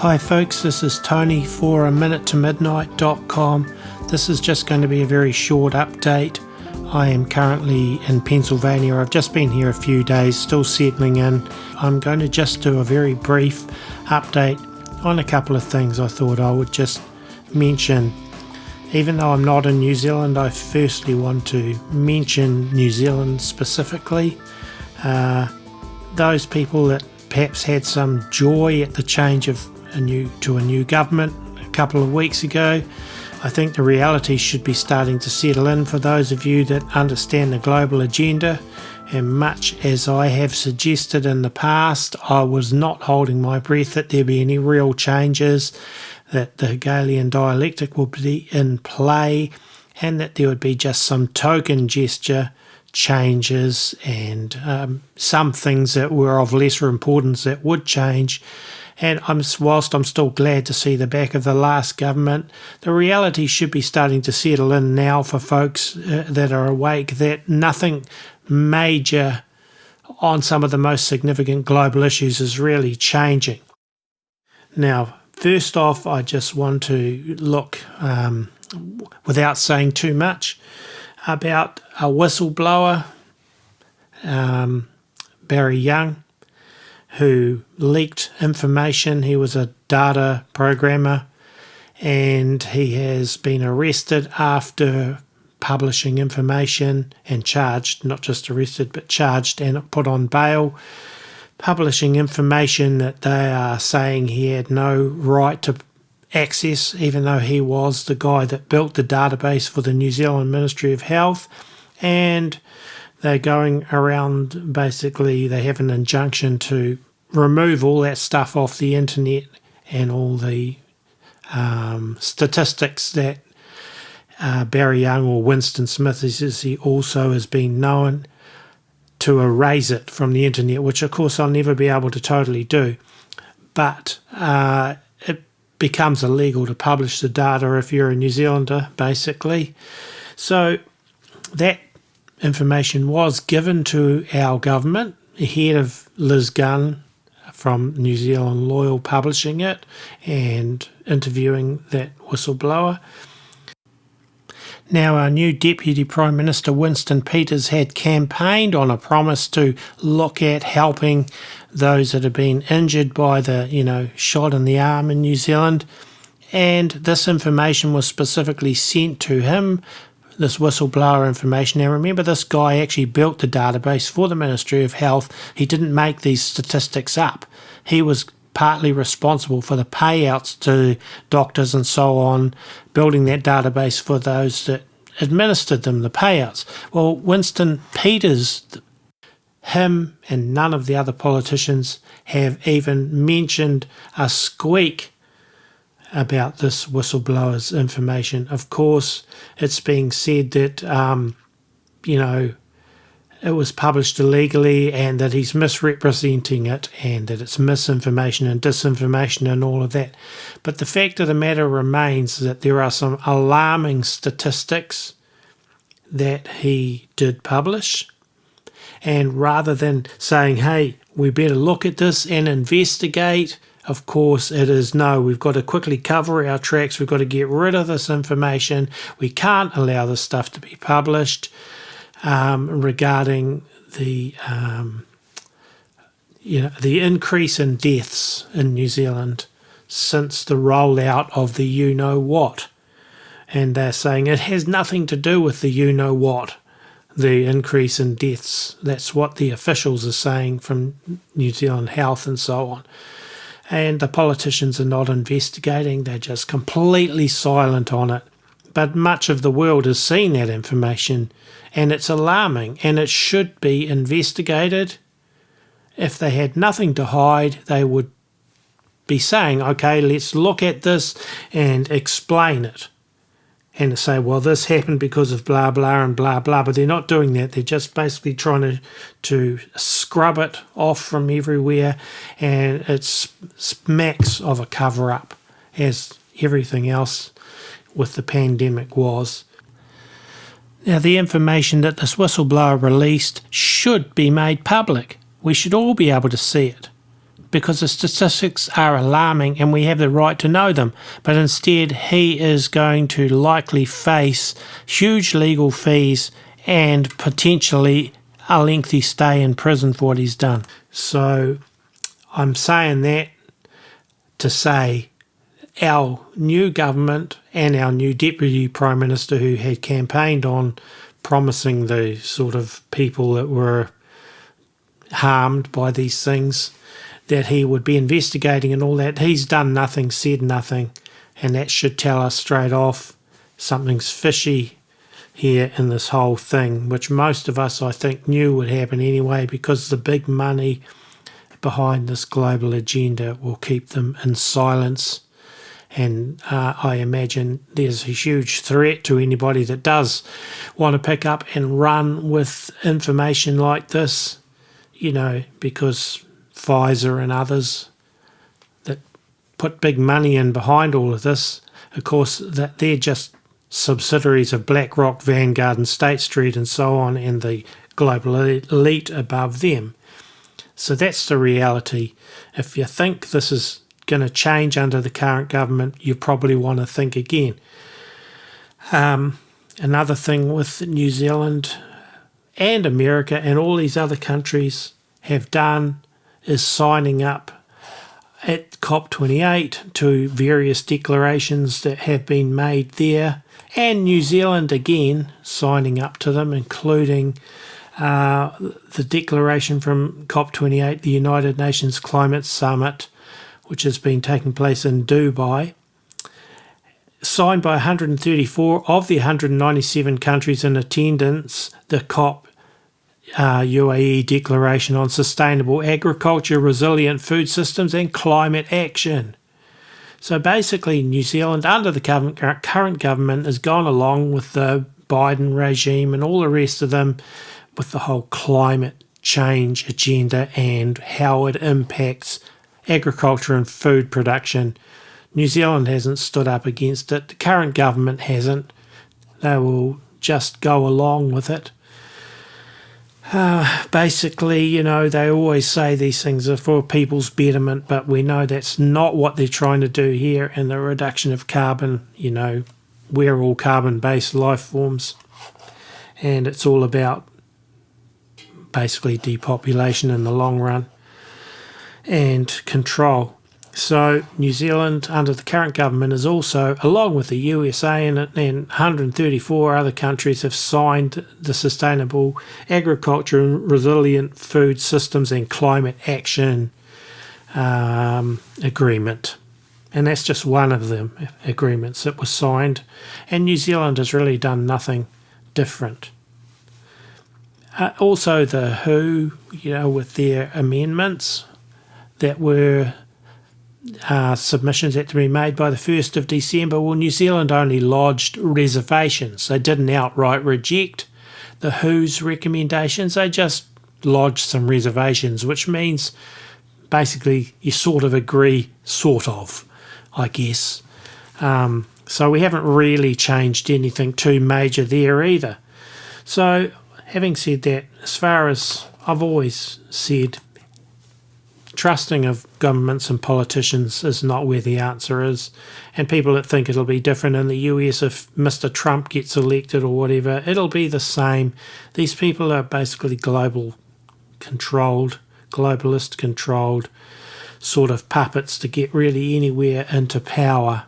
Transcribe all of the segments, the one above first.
Hi folks, this is Tony for minutetomidnight.com. This is just going to be a very short update. I am currently in Pennsylvania. I've just been here a few days, still settling in. I'm going to just do a very brief update on a couple of things I thought I would just mention. Even though I'm not in New Zealand, I firstly want to mention New Zealand specifically. Those people that perhaps had some joy at the change of a new government a couple of weeks ago, I think the reality should be starting to settle in for those of you that understand the global agenda. And much as I have suggested in the past, I was not holding my breath that there be any real changes, that the Hegelian dialectic will be in play, and that there would be just some token gesture changes and some things that were of lesser importance that would change. And whilst I'm still glad to see the back of the last government, the reality should be starting to settle in now for folks that are awake that nothing major on some of the most significant global issues is really changing. Now, first off, I just want to look, without saying too much, about a whistleblower, Barry Young, who leaked information. He was a data programmer and he has been arrested after publishing information and charged, not just arrested, but charged and put on bail, publishing information that they are saying he had no right to access, even though he was the guy that built the database for the New Zealand Ministry of Health. And they're going around, basically they have an injunction to remove all that stuff off the internet and all the statistics that Barry Young, or Winston Smith as he also has been known, to erase it from the internet, which of course I'll never be able to totally do. But it becomes illegal to publish the data if you're a New Zealander, basically. So that information was given to our government ahead of Liz Gunn from New Zealand Loyal publishing it and interviewing that whistleblower. Now, our new Deputy Prime Minister Winston Peters had campaigned on a promise to look at helping those that have been injured by the, shot in the arm in New Zealand. And this information was specifically sent to him, this whistleblower information. Now, remember, this guy actually built the database for the Ministry of Health. He didn't make these statistics up. He was partly responsible for the payouts to doctors and so on, building that database for those that administered them, the payouts. Well, Winston Peters, him and none of the other politicians have even mentioned a squeak about this whistleblower's information. Of course, it's being said that, it was published illegally and that he's misrepresenting it and that it's misinformation and disinformation and all of that. But the fact of the matter remains that there are some alarming statistics that he did publish. And rather than saying, hey, we better look at this and investigate, of course it is no, we've got to quickly cover our tracks, we've got to get rid of this information, we can't allow this stuff to be published. Regarding the increase in deaths in New Zealand since the rollout of the you-know-what. And they're saying it has nothing to do with the you-know-what, the increase in deaths. That's what the officials are saying from New Zealand Health and so on. And the politicians are not investigating, they're just completely silent on it. But much of the world has seen that information, and it's alarming, and it should be investigated. If they had nothing to hide, they would be saying, okay, let's look at this and explain it. And say, well, this happened because of blah, blah, and blah, blah. But they're not doing that. They're just basically trying to scrub it off from everywhere, and it smacks of a cover-up, as everything else with the pandemic was. Now, the information that this whistleblower released should be made public. We should all be able to see it. because the statistics are alarming and we have the right to know them. But instead, he is going to likely face huge legal fees and potentially a lengthy stay in prison for what he's done. So I'm saying that to say our new government and our new Deputy Prime Minister, who had campaigned on promising the sort of people that were harmed by these things that he would be investigating and all that, he's done nothing, said nothing, and that should tell us straight off something's fishy here in this whole thing, which most of us, I think, knew would happen anyway, because the big money behind this global agenda will keep them in silence. And I imagine there's a huge threat to anybody that does want to pick up and run with information like this, you know, because Pfizer and others that put big money in behind all of this, of course, that they're just subsidiaries of BlackRock, Vanguard and State Street and so on, and the global elite above them. So that's the reality. If you think this is going to change under the current government, you probably want to think again. Another thing with New Zealand and America and all these other countries have done is signing up at COP28 to various declarations that have been made there, and New Zealand again signing up to them, including the declaration from COP28, the United Nations Climate Summit, which has been taking place in Dubai, signed by 134 of the 197 countries in attendance, the COP UAE Declaration on Sustainable Agriculture, Resilient Food Systems and Climate Action. So basically New Zealand, under the current government, has gone along with the Biden regime and all the rest of them with the whole climate change agenda and how it impacts agriculture and food production. New Zealand hasn't stood up against it. The current government hasn't. They will just go along with it. Basically, you know, they always say these things are for people's betterment, but we know that's not what they're trying to do here. And the reduction of carbon, you know, we're all carbon-based life forms, and it's all about basically depopulation in the long run and control. So New Zealand, under the current government, is also, along with the USA and 134 other countries, have signed the Sustainable Agriculture and Resilient Food Systems and Climate Action Agreement. And that's just one of them agreements that was signed. And New Zealand has really done nothing different. Also the WHO, you know, with their amendments that were submissions had to be made by the 1st of December. Well, New Zealand only lodged reservations. They didn't outright reject the WHO's recommendations. They just lodged some reservations, which means basically you sort of agree, sort of, I guess. So we haven't really changed anything too major there either. So having said that, as far as I've always said, trusting of governments and politicians is not where the answer is. And people that think it'll be different in the US if Mr. Trump gets elected or whatever, it'll be the same. These people are basically global controlled, globalist controlled sort of puppets to get really anywhere into power.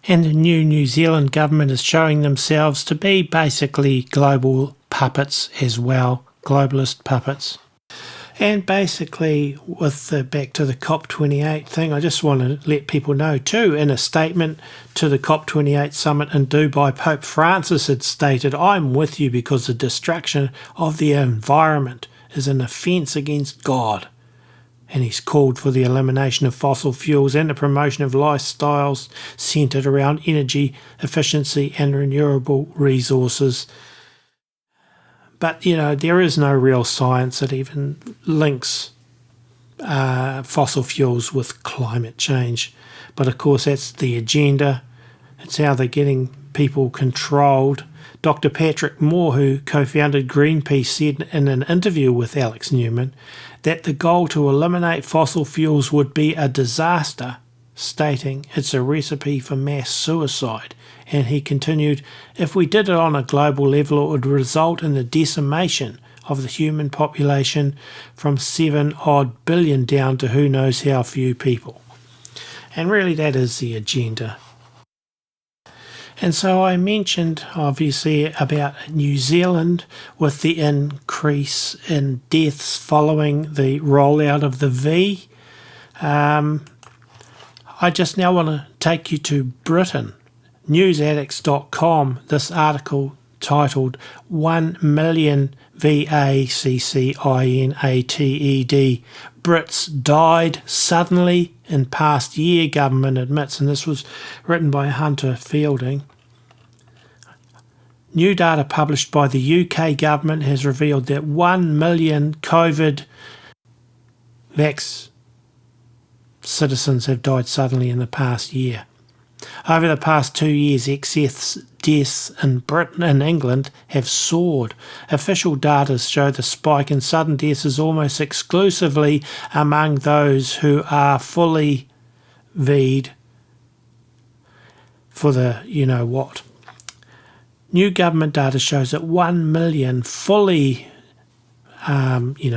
And the new New Zealand government is showing themselves to be basically global puppets as well, globalist puppets. And basically, with the back to the COP28 thing, I just want to let people know too, in a statement to the COP28 summit in Dubai, Pope Francis had stated, "I'm with you because the destruction of the environment is an offence against God." And he's called for the elimination of fossil fuels and the promotion of lifestyles centred around energy efficiency and renewable resources. But, you know, there is no real science that even links fossil fuels with climate change. But, of course, that's the agenda. It's how they're getting people controlled Dr. Patrick Moore, who co-founded Greenpeace, said in an interview with Alex Newman that the goal to eliminate fossil fuels would be a disaster, stating it's a recipe for mass suicide. And he continued, if we did it on a global level, it would result in the decimation of the human population from 7 odd billion down to who knows how few people. And really that is the agenda. And so I mentioned obviously about New Zealand with the increase in deaths following the rollout of the V. I just now want to take you to Britain. Newsaddicts.com, this article titled 1 million VACCINATED Brits died suddenly in past year, government admits, and this was written by Hunter Fielding. New data published by the UK government has revealed that 1 million COVID citizens have died suddenly in the past year. Over the past 2 years, excess deaths in Britain and England have soared. Official data show the spike in sudden deaths is almost exclusively among those who are fully V'd for the you-know-what. New government data shows that 1 million fully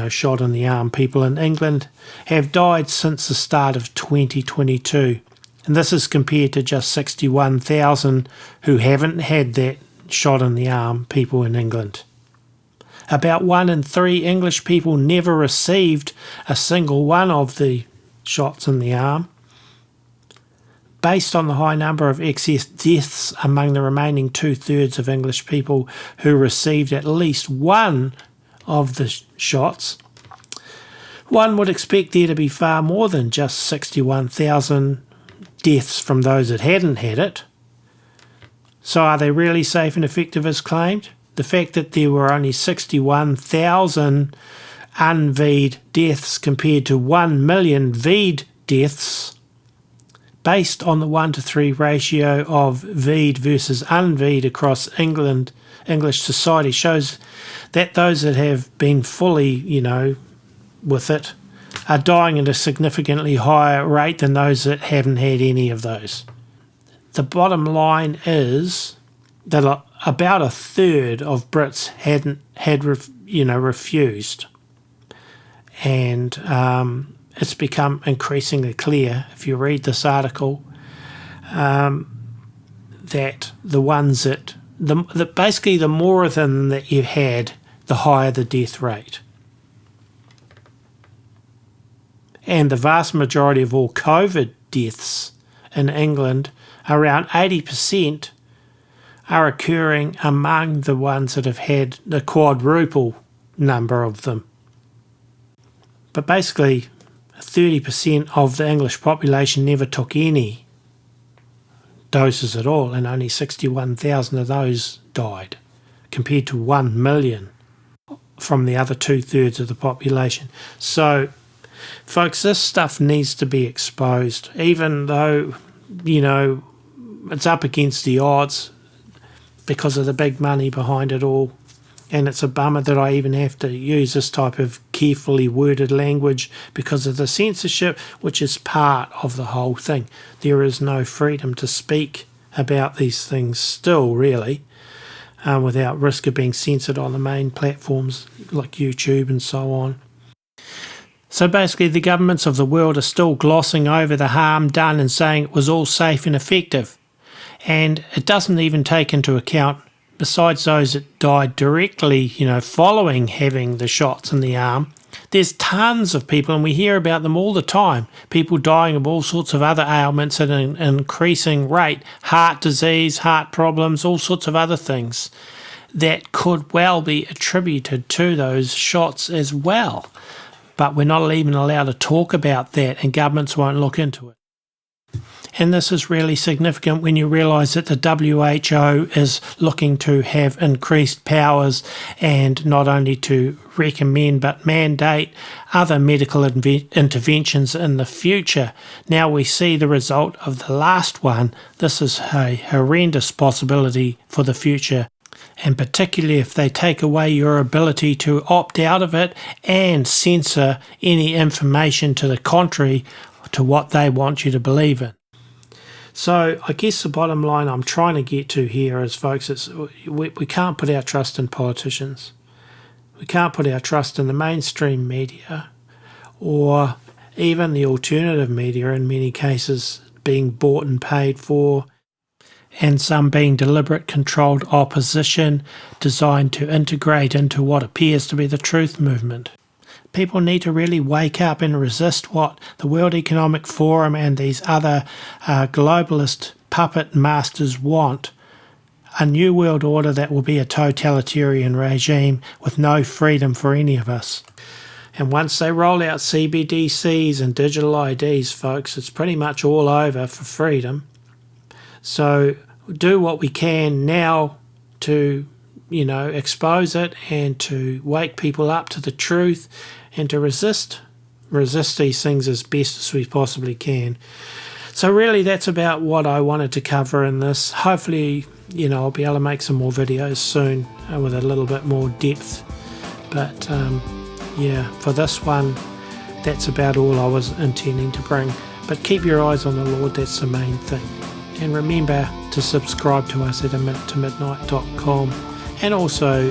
shot in the arm people in England have died since the start of 2022. And this is compared to just 61,000 who haven't had that shot in the arm people in England. About 1 in 3 English people never received a single one of the shots in the arm. Based on the high number of excess deaths among the remaining 2/3 of English people who received at least one of the shots, one would expect there to be far more than just 61,000 deaths from those that hadn't had it. So are they really safe and effective as claimed? The fact that there were only 61,000 unV'd deaths compared to 1 million V'd deaths, based on the 1-to-3 ratio of V'd versus unV'd across English society, shows that those that have been fully, with it, are dying at a significantly higher rate than those that haven't had any of those. The bottom line is that about 1/3 of Brits had refused, and it's become increasingly clear if you read this article that the ones that basically the more of them that you had, the higher the death rate. And the vast majority of all COVID deaths in England, around 80%, are occurring among the ones that have had the quadruple number of them. But basically, 30% of the English population never took any doses at all, and only 61,000 of those died, compared to 1 million from the other 2/3 of the population. So, folks, this stuff needs to be exposed, even though, it's up against the odds because of the big money behind it all. And it's a bummer that I even have to use this type of carefully worded language because of the censorship, which is part of the whole thing. There is no freedom to speak about these things still, really, without risk of being censored on the main platforms like YouTube and so on. So basically the governments of the world are still glossing over the harm done and saying it was all safe and effective. And it doesn't even take into account, besides those that died directly, following having the shots in the arm, there's tons of people, and we hear about them all the time, people dying of all sorts of other ailments at an increasing rate, heart disease, heart problems, all sorts of other things that could well be attributed to those shots as well. But we're not even allowed to talk about that, and governments won't look into it. And this is really significant when you realise that the WHO is looking to have increased powers and not only to recommend but mandate other medical interventions in the future. Now we see the result of the last one. This is a horrendous possibility for the future. and particularly if they take away your ability to opt out of it and censor any information to the contrary to what they want you to believe in. So I guess the bottom line I'm trying to get to here is, folks, we can't put our trust in politicians. We can't put our trust in the mainstream media or even the alternative media, in many cases being bought and paid for, and some being deliberate, controlled opposition designed to integrate into what appears to be the truth movement. People need to really wake up and resist what the World Economic Forum and these other globalist puppet masters want. A new world order that will be a totalitarian regime with no freedom for any of us. And once they roll out CBDCs and digital IDs, folks, it's pretty much all over for freedom. So do what we can now to, expose it and to wake people up to the truth and to resist these things as best as we possibly can. So really that's about what I wanted to cover in this. Hopefully, I'll be able to make some more videos soon with a little bit more depth. But for this one, that's about all I was intending to bring. But keep your eyes on the Lord, that's the main thing. And remember to subscribe to us at midnite.com. And also,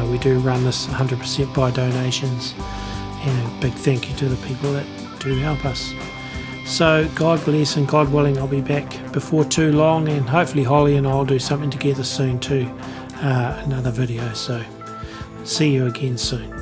we do run this 100% by donations. And a big thank you to the people that do help us. So God bless, and God willing, I'll be back before too long, and hopefully Holly and I'll do something together soon too, another video. So see you again soon.